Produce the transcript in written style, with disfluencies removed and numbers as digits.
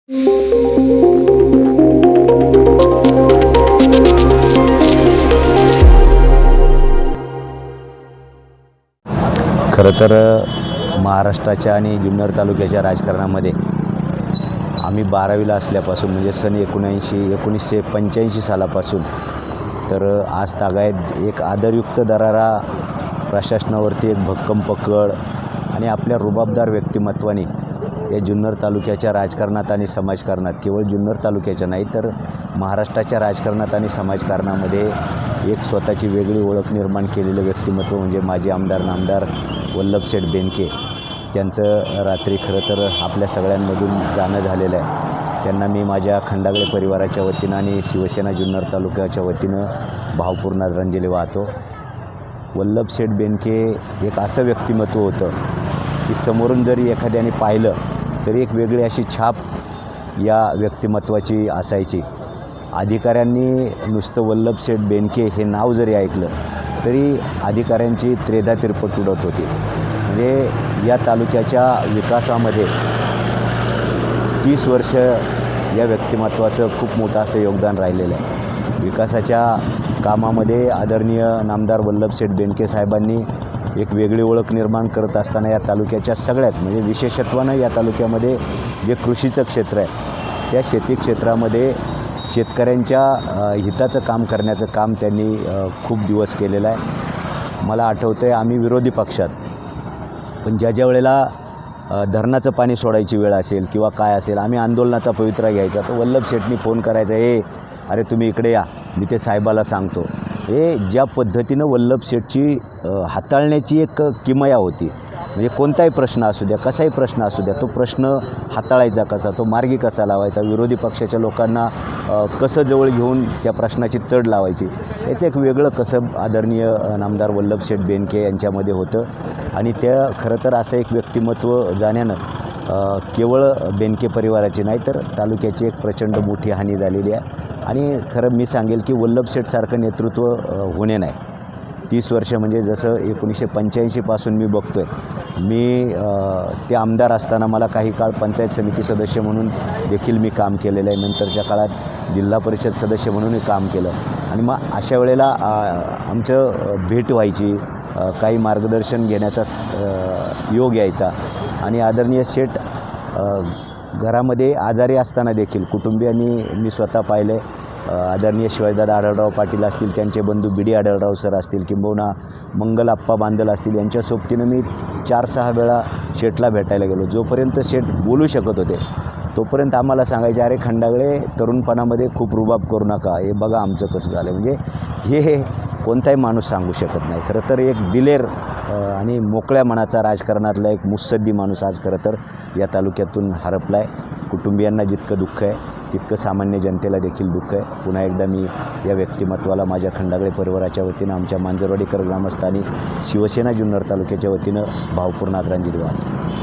खरं तर महाराष्ट्राच्या आणि जुन्नर तालुक्याच्या राजकारणामध्ये आम्ही 12वीला असल्यापासून म्हणजे सन 1985 सालापासून तर आज तागायत एक आदरयुक्त दरारा, प्रशासनावरती एक भक्कम पकड आणि आपल्या रुबाबदार व्यक्तिमत्वाने या जुन्नर तालुक्याच्या राजकारणात आणि समाजकारणात, केवळ जुन्नर तालुक्याच्या नाही तर महाराष्ट्राच्या राजकारणात आणि समाजकारणामध्ये एक स्वतःची वेगळी ओळख निर्माण केलेलं व्यक्तिमत्व म्हणजे माजी आमदार नामदार वल्लभशेठ बेनके. त्यांचं रात्री खरं तर आपल्या सगळ्यांमधून जाणं झालेलं आहे. त्यांना मी माझ्या खंडागळे परिवाराच्या वतीनं आणि शिवसेना जुन्नर तालुक्याच्या वतीनं भावपूर्ण आदरांजली वाहतो. वल्लभशेठ बेनके एक असं व्यक्तिमत्व होतं की समोरून जरी एखाद्याने पाहिलं तरी एक वेगळी अशी छाप या व्यक्तिमत्वाची असायची. अधिकाऱ्यांनी नुसतं वल्लभशेठ बेनके हे नाव जरी ऐकलं तरी अधिकाऱ्यांची त्रेधा तिरपट उडत होती. म्हणजे या तालुक्याच्या विकासामध्ये 30 वर्ष या व्यक्तिमत्वाचं खूप मोठं असं योगदान राहिलेलं आहे. विकासाच्या कामामध्ये आदरणीय नामदार वल्लभशेठ बेनके साहेबांनी एक वेगळी ओळख निर्माण करत असताना या तालुक्याच्या सगळ्यात म्हणजे विशेषत्वानं या तालुक्यामध्ये जे कृषीचं क्षेत्र आहे त्या शेती क्षेत्रामध्ये शेतकऱ्यांच्या हिताचं काम करण्याचं काम त्यांनी खूप दिवस केलेलं आहे. मला आठवतं आहे आम्ही विरोधी पक्षात, पण ज्या वेळेला धरणाचं पाणी सोडायची वेळ असेल किंवा काय असेल, आम्ही आंदोलनाचा पवित्रा घ्यायचा. तर वल्लभशेठनी फोन करायचा, अरे तुम्ही इकडे या, मी ते साहेबाला सांगतो. हे ज्या पद्धतीनं वल्लभशेठची हाताळण्याची एक किमया होती. म्हणजे कोणताही प्रश्न असू द्या, कसाही प्रश्न असू द्या, तो प्रश्न हाताळायचा कसा, तो मार्गी कसा लावायचा, विरोधी पक्षाच्या लोकांना कसं जवळ घेऊन त्या प्रश्नाची तड लावायची, याचं एक वेगळं कसब आदरणीय नामदार वल्लभशेठ बेनके यांच्यामध्ये होतं. आणि त्या खरं तर असं एक व्यक्तिमत्व जाण्यानं केवळ बेनके परिवाराची नाही तर तालुक्याची एक प्रचंड मोठी हानी झालेली आहे. आणि खरं मी सांगेल की वल्लभशेठसारखं नेतृत्व होणे नाही. 30 वर्ष म्हणजे जसं 1985 पासून मी बघतो आहे. मी ते आमदार असताना मला काही काळ पंचायत समिती सदस्य म्हणून देखील मी काम केलेलं आहे. नंतरच्या काळात जिल्हा परिषद सदस्य म्हणूनही काम केलं. आणि मग अशा वेळेला आमचं भेट व्हायची, काही मार्गदर्शन घेण्याचा योग यायचा. आणि आदरणीय शेठ घरामध्ये आजारी असताना देखील कुटुंबियांनी मी स्वतः पाहिले. आदरणीय शिवाजीदादा आढळराव पाटील असतील, त्यांचे बंधू बी डी आढळराव सर असतील, किंबहुना मंगल आप्पा बांदल असतील, यांच्या सोबतीनं मी 4-6 वेळा शेठला भेटायला गेलो. जोपर्यंत शेठ बोलू शकत होते तोपर्यंत आम्हाला सांगायचे, अरे खंडागळे तरुणपणामध्ये खूप रुबाब करू नका, हे बघा आमचं कसं झालं. म्हणजे हे कोणताही माणूस सांगू शकत नाही. खरं तर एक दिलेर आणि मोकळ्या मनाचा राजकारणातला एक मुत्सद्दी माणूस आज खरं तर या तालुक्यातून हरपला आहे. कुटुंबियांना जितकं दुःख आहे तितकं सामान्य जनतेला देखील दुःख आहे. पुन्हा एकदा मी या व्यक्तिमत्वाला माझ्या खंडागळे परिवाराच्या वतीनं, आमच्या मांजरवाडीकर ग्रामस्थ आणि शिवसेना जुन्नर तालुक्याच्या वतीनं भावपूर्ण आदरांजली वाहतो.